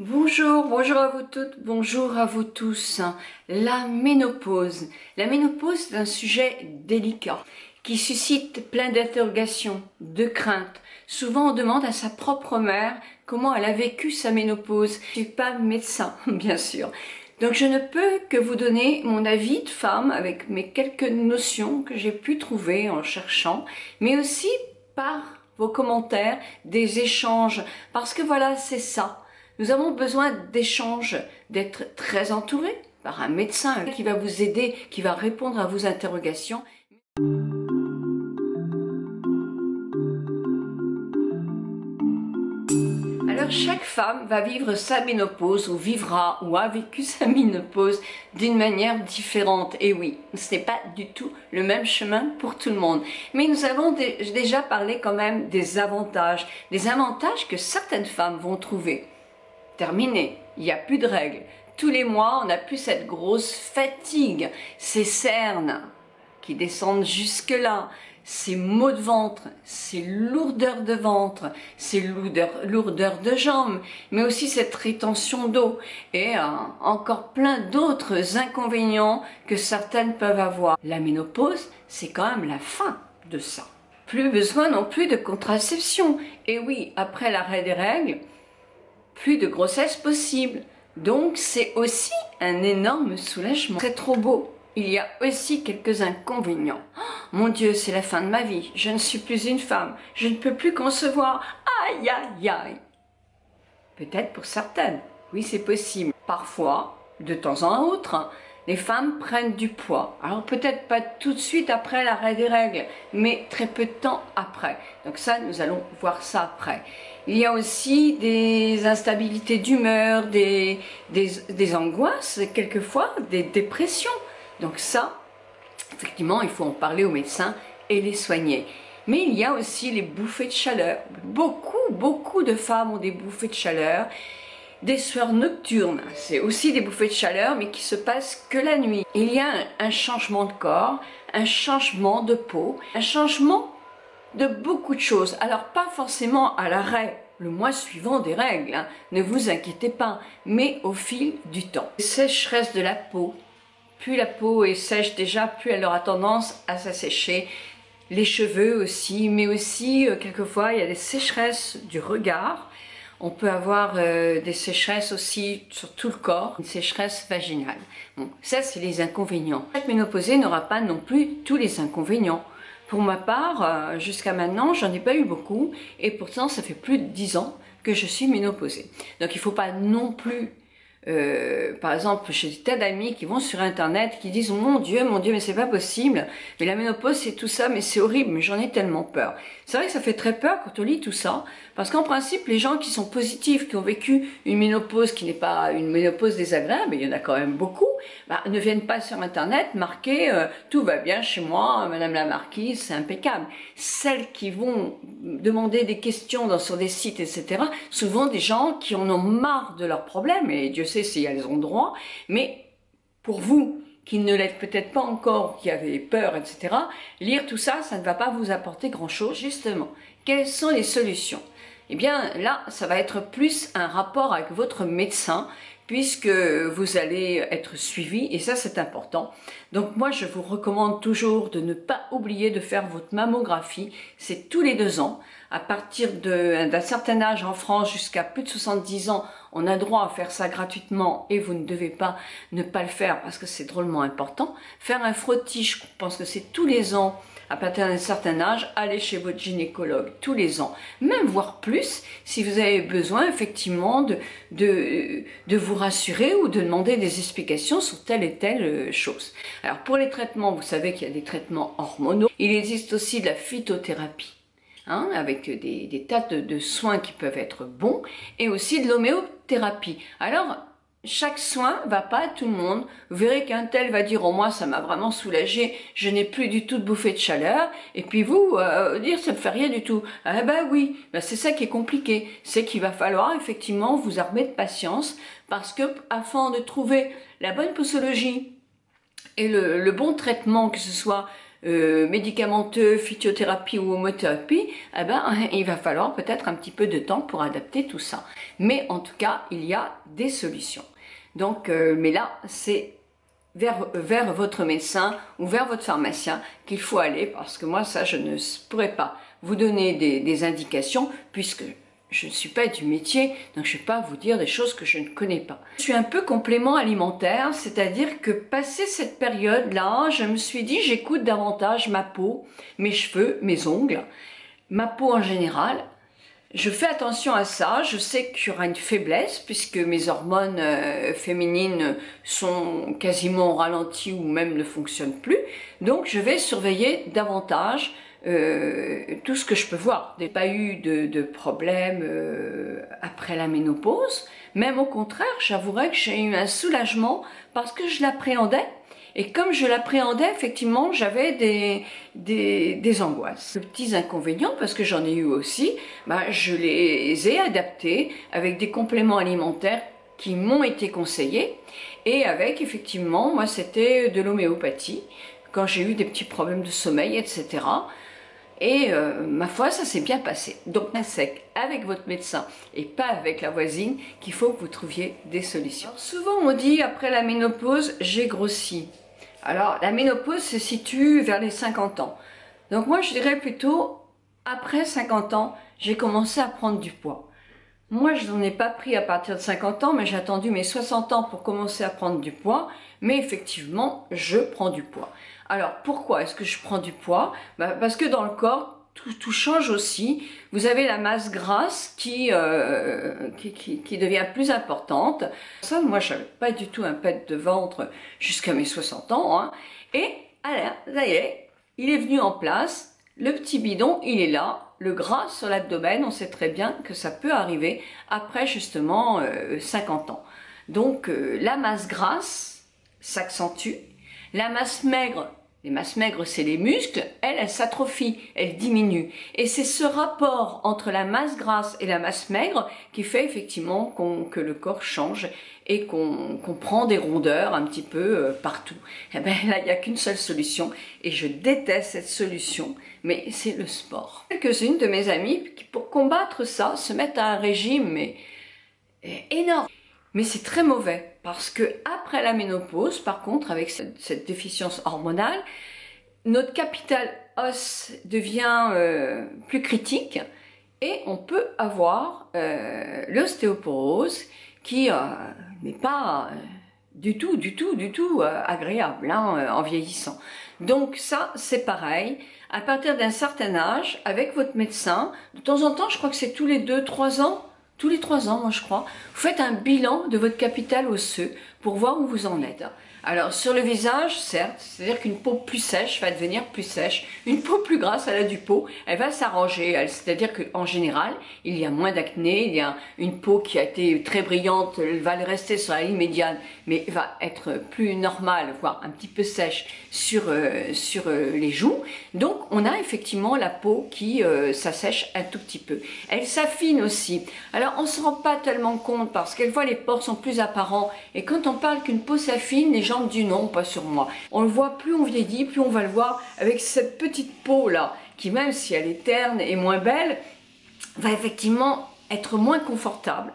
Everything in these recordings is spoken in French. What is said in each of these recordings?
Bonjour, bonjour à vous toutes, bonjour à vous tous. La ménopause. La ménopause est un sujet délicat qui suscite plein d'interrogations, de craintes. Souvent on demande à sa propre mère comment elle a vécu sa ménopause. Je ne suis pas médecin, bien sûr. Donc je ne peux que vous donner mon avis de femme avec mes quelques notions que j'ai pu trouver en cherchant, mais aussi par vos commentaires, des échanges, parce que voilà, c'est ça. Nous avons besoin d'échanges, d'être très entourés par un médecin qui va vous aider, qui va répondre à vos interrogations. Alors chaque femme va vivre sa ménopause ou vivra ou a vécu sa ménopause d'une manière différente. Et oui, ce n'est pas du tout le même chemin pour tout le monde. Mais nous avons déjà parlé quand même des avantages que certaines femmes vont trouver. Terminé, il n'y a plus de règles. Tous les mois, on n'a plus cette grosse fatigue, ces cernes qui descendent jusque-là, ces maux de ventre, ces lourdeurs de ventre, ces lourdeurs de jambes, mais aussi cette rétention d'eau et encore plein d'autres inconvénients que certaines peuvent avoir. La ménopause, c'est quand même la fin de ça. Plus besoin non plus de contraception. Et oui, après l'arrêt des règles, plus de grossesse possible. Donc c'est aussi un énorme soulagement. C'est trop beau. Il y a aussi quelques inconvénients. Oh, mon Dieu, c'est la fin de ma vie. Je ne suis plus une femme. Je ne peux plus concevoir. Aïe, aïe, aïe. Peut-être pour certaines. Oui, c'est possible. Parfois, de temps en autre, les femmes prennent du poids. Alors peut-être pas tout de suite après l'arrêt des règles, mais très peu de temps après. Donc ça, nous allons voir ça après. Il y a aussi des instabilités d'humeur, des angoisses, quelquefois des dépressions. Donc ça, effectivement, il faut en parler aux médecins et les soigner. Mais il y a aussi les bouffées de chaleur. Beaucoup de femmes ont des bouffées de chaleur. Des sueurs nocturnes, c'est aussi des bouffées de chaleur, mais qui se passent que la nuit. Il y a un changement de corps, un changement de peau, un changement de beaucoup de choses. Alors pas forcément à l'arrêt, le mois suivant des règles, hein, ne vous inquiétez pas, mais au fil du temps. Sécheresse de la peau, plus la peau est sèche déjà, plus elle aura tendance à s'assécher. Les cheveux aussi, mais aussi quelquefois il y a des sécheresses du regard. On peut avoir des sécheresses aussi sur tout le corps, une sécheresse vaginale. Bon, ça c'est les inconvénients. Chaque ménopausée n'aura pas non plus tous les inconvénients. Pour ma part, jusqu'à maintenant, j'en ai pas eu beaucoup, et pourtant ça fait plus de 10 ans que je suis ménopausée. Donc il ne faut pas non plus, par exemple, j'ai des tas d'amis qui vont sur internet, qui disent mon Dieu, mais c'est pas possible, mais la ménopause c'est tout ça, mais c'est horrible, mais j'en ai tellement peur. C'est vrai que ça fait très peur quand on lit tout ça, parce qu'en principe, les gens qui sont positifs, qui ont vécu une ménopause qui n'est pas une ménopause désagréable, il y en a quand même beaucoup, ne viennent pas sur internet marquer tout va bien chez moi, madame la marquise, c'est impeccable. Celles qui vont demander des questions sur des sites, etc., souvent des gens qui en ont marre de leurs problèmes, et Dieu sait si elles ont droit, mais pour vous, qui ne l'êtes peut-être pas encore, qui avez peur, etc., lire tout ça, ça ne va pas vous apporter grand-chose. Justement, quelles sont les solutions? Eh bien là, ça va être plus un rapport avec votre médecin, puisque vous allez être suivi, et ça c'est important. Donc moi je vous recommande toujours de ne pas oublier de faire votre mammographie, c'est tous les 2 ans. À partir d'un certain âge en France, jusqu'à plus de 70 ans, on a droit à faire ça gratuitement, et vous ne devez pas ne pas le faire parce que c'est drôlement important. Faire un frottis, je pense que c'est tous les ans. À partir d'un certain âge, allez chez votre gynécologue tous les ans, même voire plus, si vous avez besoin effectivement de vous rassurer ou de demander des explications sur telle et telle chose. Alors pour les traitements, vous savez qu'il y a des traitements hormonaux. Il existe aussi de la phytothérapie, hein, avec des tas de soins qui peuvent être bons, et aussi de l'homéothérapie. Alors, chaque soin va pas à tout le monde. Vous verrez qu'un tel va dire, oh moi ça m'a vraiment soulagé, je n'ai plus du tout de bouffée de chaleur, et puis vous dire ça me fait rien du tout. Ah ben oui, ben c'est ça qui est compliqué, c'est qu'il va falloir effectivement vous armer de patience, parce que afin de trouver la bonne posologie et le bon traitement, que ce soit médicamenteux, phytothérapie ou homothérapie, eh ben, il va falloir peut-être un petit peu de temps pour adapter tout ça. Mais en tout cas, il y a des solutions. Donc, mais là, c'est vers votre médecin ou vers votre pharmacien qu'il faut aller, parce que moi, ça, je ne pourrais pas vous donner des indications, puisque je ne suis pas du métier, donc je ne vais pas vous dire des choses que je ne connais pas. Je suis un peu complément alimentaire, c'est-à-dire que passé cette période-là, je me suis dit, j'écoute davantage ma peau, mes cheveux, mes ongles, ma peau en général. Je fais attention à ça, je sais qu'il y aura une faiblesse puisque mes hormones féminines sont quasiment au ralenti ou même ne fonctionnent plus. Donc je vais surveiller davantage tout ce que je peux voir. Je n'ai pas eu de problème après la ménopause, même au contraire, j'avouerais que j'ai eu un soulagement parce que je l'appréhendais. Et comme je l'appréhendais, effectivement, j'avais des angoisses. De petits inconvénients, parce que j'en ai eu aussi, je les ai adaptés avec des compléments alimentaires qui m'ont été conseillés. Et avec, effectivement, moi, c'était de l'homéopathie, quand j'ai eu des petits problèmes de sommeil, etc. Et ma foi, ça s'est bien passé. Donc, c'est avec votre médecin et pas avec la voisine qu'il faut que vous trouviez des solutions. Alors, souvent, on dit, après la ménopause, j'ai grossi. Alors, la ménopause se situe vers les 50 ans. Donc moi, je dirais plutôt, après 50 ans, j'ai commencé à prendre du poids. Moi, je n'en ai pas pris à partir de 50 ans, mais j'ai attendu mes 60 ans pour commencer à prendre du poids. Mais effectivement, je prends du poids. Alors, pourquoi est-ce que je prends du poids? Parce que dans le corps, tout change aussi. Vous avez la masse grasse qui devient plus importante. Ça, moi, je n'avais pas du tout un pet de ventre jusqu'à mes 60 ans. Hein. Et, alors, ça y est, il est venu en place. Le petit bidon, il est là. Le gras sur l'abdomen, on sait très bien que ça peut arriver après justement 50 ans. Donc, la masse grasse s'accentue. La masse maigre, les masses maigres, c'est les muscles, elle s'atrophie, elle diminue. Et c'est ce rapport entre la masse grasse et la masse maigre qui fait effectivement que le corps change et qu'on prend des rondeurs un petit peu partout. Et bien là, il n'y a qu'une seule solution et je déteste cette solution, mais c'est le sport. Quelques-unes de mes amies qui, pour combattre ça, se mettent à un régime mais énorme. Mais c'est très mauvais parce que après la ménopause, par contre, avec cette déficience hormonale, notre capital os devient plus critique et on peut avoir l'ostéoporose qui n'est pas du tout agréable en vieillissant. Donc ça, c'est pareil. À partir d'un certain âge, avec votre médecin, de temps en temps, je crois que c'est tous les 2-3 ans, tous les 3 ans, moi je crois, vous faites un bilan de votre capital osseux pour voir où vous en êtes. Alors sur le visage, certes, c'est-à-dire qu'une peau plus sèche va devenir plus sèche, une peau plus grasse, elle a du peau, elle va s'arranger, c'est-à-dire qu'en général, il y a moins d'acné, il y a une peau qui a été très brillante, elle va rester sur la ligne médiane, mais va être plus normale, voire un petit peu sèche sur les joues. Donc on a effectivement la peau qui s'assèche un tout petit peu. Elle s'affine aussi. Alors on ne se rend pas tellement compte parce qu'elle voit les pores sont plus apparents et quand on parle qu'une peau s'affine, les gens disent non, pas sur moi. On le voit, plus on vieillit, plus on va le voir avec cette petite peau là qui, même si elle est terne et moins belle, va effectivement être moins confortable,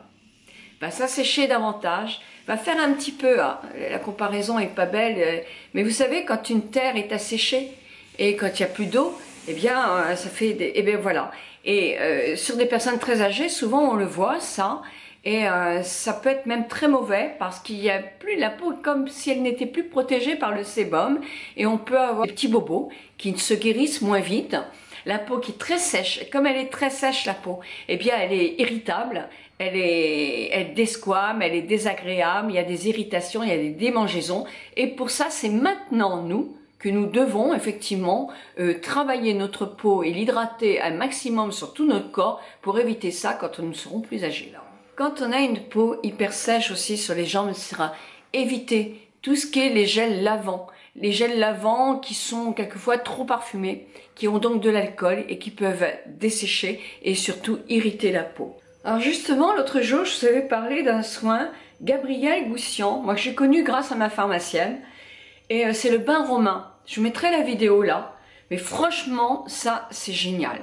va s'assécher davantage, va faire un petit peu, la comparaison est pas belle, mais vous savez, quand une terre est asséchée et quand il n'y a plus d'eau, eh bien ça fait des... Et bien voilà. Et sur des personnes très âgées, souvent on le voit ça, et ça peut être même très mauvais parce qu'il n'y a plus la peau comme si elle n'était plus protégée par le sébum, et on peut avoir des petits bobos qui se guérissent moins vite. La peau qui est très sèche, et comme elle est très sèche la peau, eh bien elle est irritable, elle desquame, elle est désagréable, il y a des irritations, il y a des démangeaisons, et pour ça c'est maintenant nous que nous devons effectivement travailler notre peau et l'hydrater un maximum sur tout notre corps pour éviter ça quand nous ne serons plus âgés. Quand on a une peau hyper sèche aussi sur les jambes, il faudra éviter tout ce qui est les gels lavants. Les gels lavants qui sont quelquefois trop parfumés, qui ont donc de l'alcool et qui peuvent dessécher et surtout irriter la peau. Alors justement, l'autre jour, je vous avais parlé d'un soin Gabrielle Goussian, moi que j'ai connu grâce à ma pharmacienne, et c'est le bain romain. Je vous mettrai la vidéo là. Mais franchement, ça c'est génial.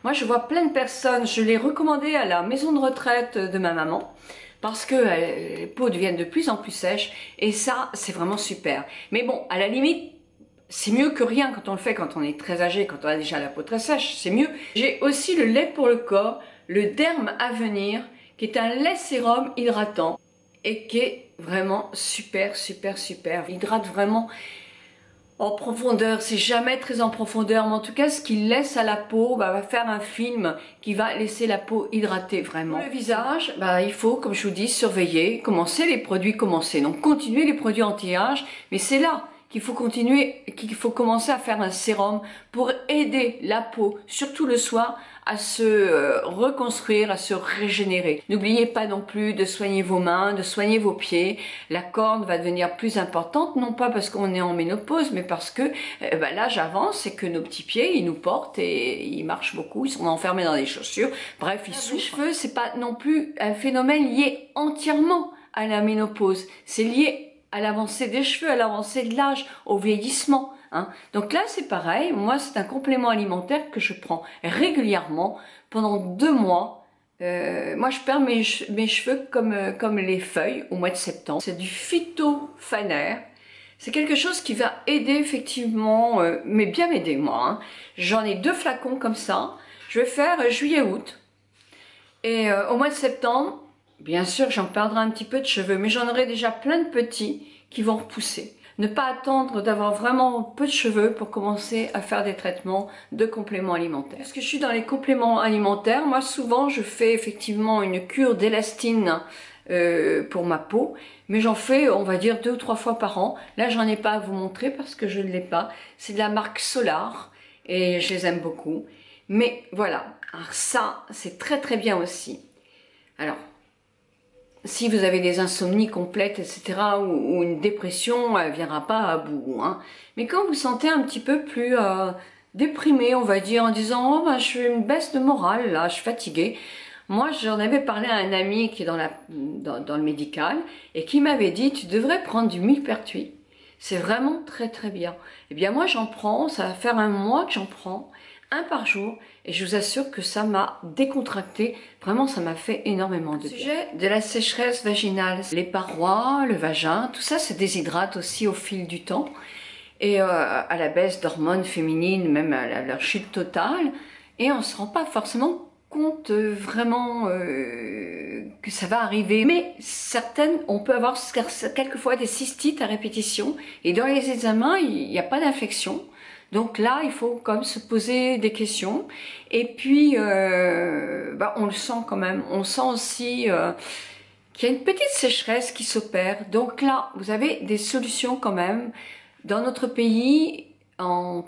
Moi je vois plein de personnes, je l'ai recommandé à la maison de retraite de ma maman, parce que les peaux deviennent de plus en plus sèches, et ça c'est vraiment super. Mais bon, à la limite, c'est mieux que rien quand on le fait quand on est très âgé, quand on a déjà la peau très sèche, c'est mieux. J'ai aussi le lait pour le corps, le Derme Avenir, qui est un lait sérum hydratant et qui est vraiment super, super, super. Il hydrate vraiment en profondeur, c'est jamais très en profondeur, mais en tout cas ce qu'il laisse à la peau va faire un film qui va laisser la peau hydratée vraiment. Pour le visage, il faut, comme je vous dis, surveiller, commencer les produits commencer. Donc continuer les produits anti-âge, mais c'est là qu'il faut continuer, qu'il faut commencer à faire un sérum pour aider la peau, surtout le soir, à se reconstruire, à se régénérer. N'oubliez pas non plus de soigner vos mains, de soigner vos pieds. La corne va devenir plus importante, non pas parce qu'on est en ménopause, mais parce que l'âge avance et que nos petits pieds, ils nous portent et ils marchent beaucoup, ils sont enfermés dans des chaussures. Bref, ils souffrent. Les cheveux, c'est pas non plus un phénomène lié entièrement à la ménopause. C'est lié à l'avancée des cheveux, à l'avancée de l'âge, au vieillissement. Hein. Donc là, c'est pareil. Moi, c'est un complément alimentaire que je prends régulièrement pendant 2 mois. Moi, je perds mes cheveux comme les feuilles au mois de septembre. C'est du phytophaner. C'est quelque chose qui va aider effectivement, mais bien m'aider moi. Hein. J'en ai 2 flacons comme ça. Je vais faire juillet-août. Et au mois de septembre, bien sûr, j'en perdrai un petit peu de cheveux, mais j'en aurai déjà plein de petits qui vont repousser. Ne pas attendre d'avoir vraiment peu de cheveux pour commencer à faire des traitements de compléments alimentaires. Parce que je suis dans les compléments alimentaires, moi souvent je fais effectivement une cure d'élastine pour ma peau, mais j'en fais on va dire 2 ou 3 fois par an. Là j'en ai pas à vous montrer parce que je ne l'ai pas. C'est de la marque Solar et je les aime beaucoup. Mais voilà, alors ça c'est très très bien aussi. Alors, si vous avez des insomnies complètes, etc., ou une dépression, elle ne viendra pas à bout. Hein. Mais quand vous sentez un petit peu plus déprimé, on va dire, en disant « Oh, je suis une baisse de morale, là, je suis fatiguée », moi, j'en avais parlé à un ami qui est dans le médical et qui m'avait dit « Tu devrais prendre du millepertuis, c'est vraiment très très bien. » Eh bien, moi, j'en prends, ça va faire 1 mois que j'en prends, 1 par jour, et je vous assure que ça m'a décontracté, vraiment ça m'a fait énormément de bien. Sujet de la sécheresse vaginale, les parois, le vagin, tout ça se déshydrate aussi au fil du temps, et à la baisse d'hormones féminines, même à leur chute totale, et on ne se rend pas forcément compte vraiment que ça va arriver. Mais certaines, on peut avoir quelquefois des cystites à répétition, et dans les examens, il n'y a pas d'infection. Donc là, il faut quand même se poser des questions. Et puis, on le sent quand même. On sent aussi qu'il y a une petite sécheresse qui s'opère. Donc là, vous avez des solutions quand même. Dans notre pays, en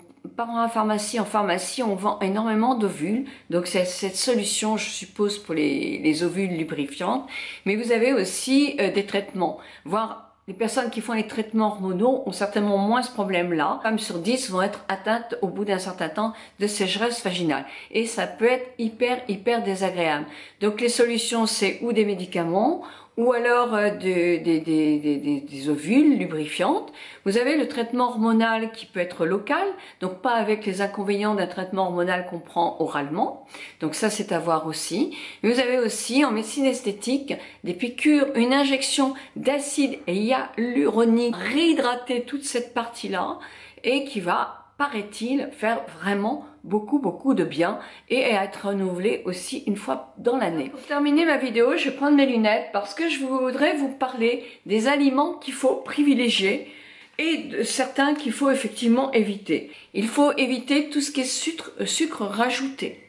pharmacie, on vend énormément d'ovules. Donc c'est cette solution, je suppose, pour les ovules lubrifiantes. Mais vous avez aussi des traitements, voire les personnes qui font les traitements hormonaux ont certainement moins ce problème-là. 1 femme sur 10 vont être atteintes au bout d'un certain temps de sécheresse vaginale. Et ça peut être hyper désagréable. Donc les solutions, c'est ou des médicaments, ou alors des ovules lubrifiantes. Vous avez le traitement hormonal qui peut être local, donc pas avec les inconvénients d'un traitement hormonal qu'on prend oralement. Donc ça, c'est à voir aussi. Mais vous avez aussi, en médecine esthétique, des piqûres, une injection d'acide hyaluronique, réhydrater toute cette partie-là, et qui va, paraît-il, faire vraiment beaucoup de bien et être renouvelé aussi 1 fois dans l'année. Pour terminer ma vidéo, je vais prendre mes lunettes parce que je voudrais vous parler des aliments qu'il faut privilégier et de certains qu'il faut effectivement éviter. Il faut éviter tout ce qui est sucre rajouté,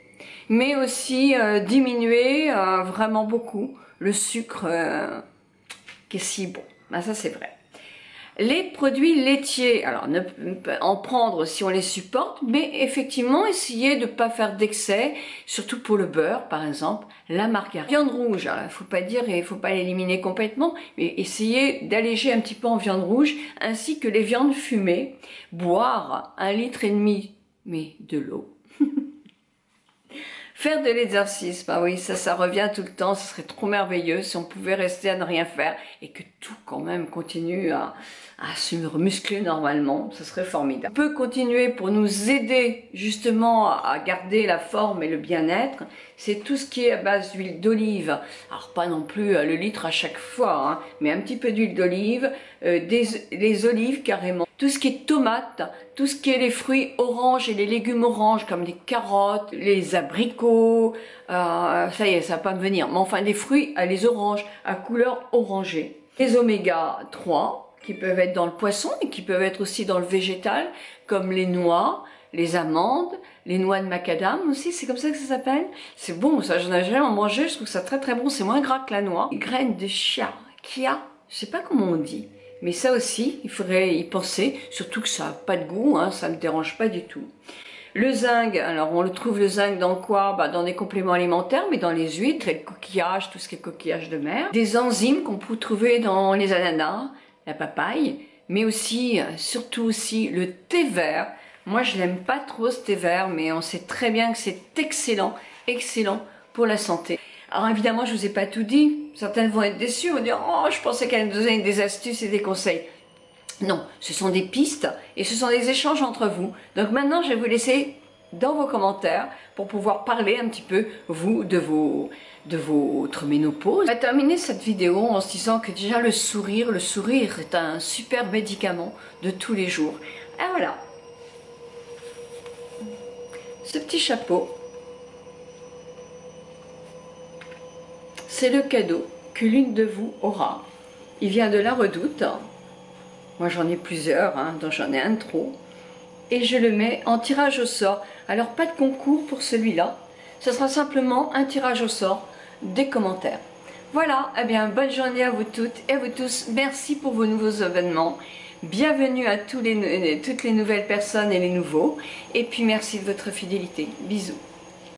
mais aussi diminuer vraiment beaucoup le sucre qui est si bon. Ben, ça c'est vrai. Les produits laitiers, alors ne en prendre si on les supporte, mais effectivement essayer de ne pas faire d'excès, surtout pour le beurre par exemple, la margarine. Viande rouge, alors il ne faut pas dire et il ne faut pas l'éliminer complètement, mais essayer d'alléger un petit peu en viande rouge, ainsi que les viandes fumées, boire 1,5 litre mais de l'eau. Faire de l'exercice, bah oui, ça revient tout le temps, ce serait trop merveilleux si on pouvait rester à ne rien faire et que tout quand même continue à se muscler normalement, ce serait formidable. On peut continuer pour nous aider justement à garder la forme et le bien-être, c'est tout ce qui est à base d'huile d'olive. Alors pas non plus le litre à chaque fois, hein, mais un petit peu d'huile d'olive, les olives carrément. Tout ce qui est tomates, tout ce qui est les fruits oranges et les légumes oranges comme les carottes, les abricots, ça y est, ça va pas me venir, mais enfin les fruits, les oranges à couleur orangée. Les oméga 3 qui peuvent être dans le poisson et qui peuvent être aussi dans le végétal, comme les noix, les amandes, les noix de macadam aussi, c'est comme ça que ça s'appelle. C'est bon, ça j'en ai jamais mangé, je trouve ça très très bon, c'est moins gras que la noix. Les graines de chia, je sais pas comment on dit. Mais ça aussi, il faudrait y penser, surtout que ça n'a pas de goût, hein, ça ne me dérange pas du tout. Le zinc, alors on le trouve le zinc dans quoi? Bah, dans des compléments alimentaires, mais dans les huîtres, les coquillages, tout ce qui est coquillages de mer. Des enzymes qu'on peut trouver dans les ananas, la papaye, mais aussi, surtout aussi, le thé vert. Moi je l'aime pas trop ce thé vert, mais on sait très bien que c'est excellent, excellent pour la santé. Alors évidemment, je vous ai pas tout dit. Certaines vont être déçues, vont dire « Oh, je pensais qu'elle nous donnait des astuces et des conseils. » Non, ce sont des pistes et ce sont des échanges entre vous. Donc maintenant, je vais vous laisser dans vos commentaires pour pouvoir parler un petit peu, vous, de votre ménopause. On va terminer cette vidéo en se disant que déjà le sourire est un super médicament de tous les jours. Et voilà. Ce petit chapeau, c'est le cadeau que l'une de vous aura. Il vient de la Redoute. Moi j'en ai plusieurs, hein, donc j'en ai un de trop. Et je le mets en tirage au sort. Alors pas de concours pour celui-là. Ce sera simplement un tirage au sort des commentaires. Voilà, eh bien bonne journée à vous toutes et à vous tous. Merci pour vos nouveaux abonnements. Bienvenue à toutes les nouvelles personnes et les nouveaux. Et puis merci de votre fidélité. Bisous.